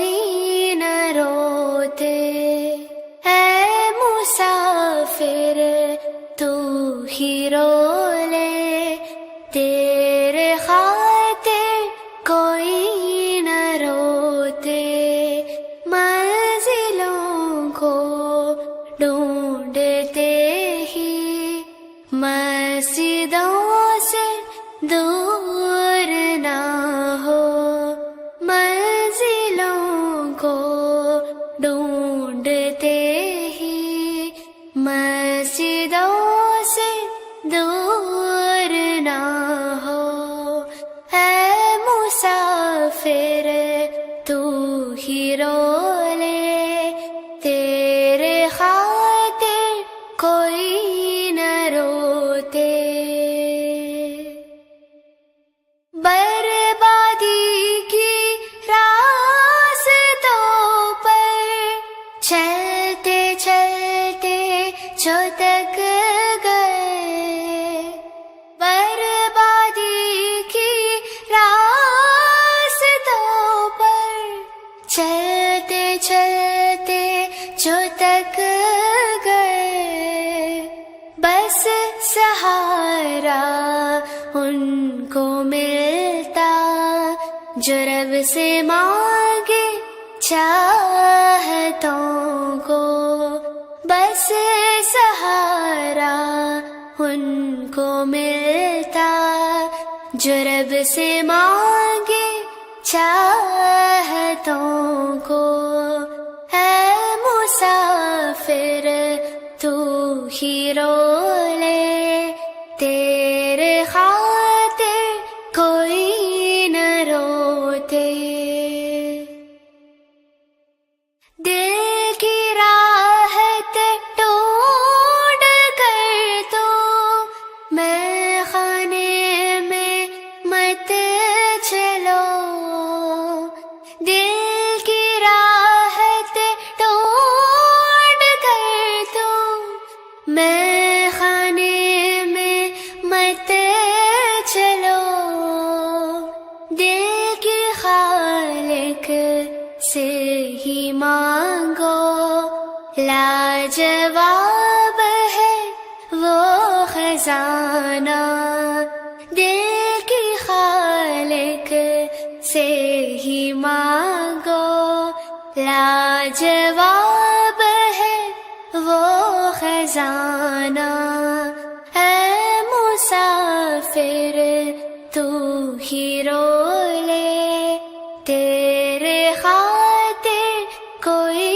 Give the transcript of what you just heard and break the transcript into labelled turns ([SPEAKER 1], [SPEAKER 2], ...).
[SPEAKER 1] کوئی نہ روتے، اے مسافر تو ہی رو لے، تیرے خاطر کوئی نہ روتے، منزلوں کو ڈھونڈتے ہی مسجدوں سے دور نہ ہو، منزلوں کو ڈھونڈتے ہی مسجدوں سے دور نہ ہو، اے مسافر تو ہی رو لے، تیرے خاطر کوئی نہ روتے۔ بربادی کی راستوں پر چلتے چلتے جو تک گئے، بربادی کی راستوں پر چلتے چلتے جو تک گئے، بس سہارا ان کو ملتا جو رب سے مانگے چاہتوں کو، بس سہارا ان کو ملتا جو رب سے مانگے چاہتوں کو، اے مسافر تو ہی رو لے، تیرے خاطر کوئی نہ روتے۔ دل کی راحت ڈھونڈ کر تو میں خانے میں مت چلو، دل کی راحت ڈھونڈ کر تو میں خانے میں مت چلو، دل کی خالق سے ہی مانگو، لاجواب ہے وہ خزانہ، دل کی خالق سے ہی مانگو، لاجواب ہے وہ خزانہ، اے مسافر تو ہی رو لے، تیرے خاطر کوئی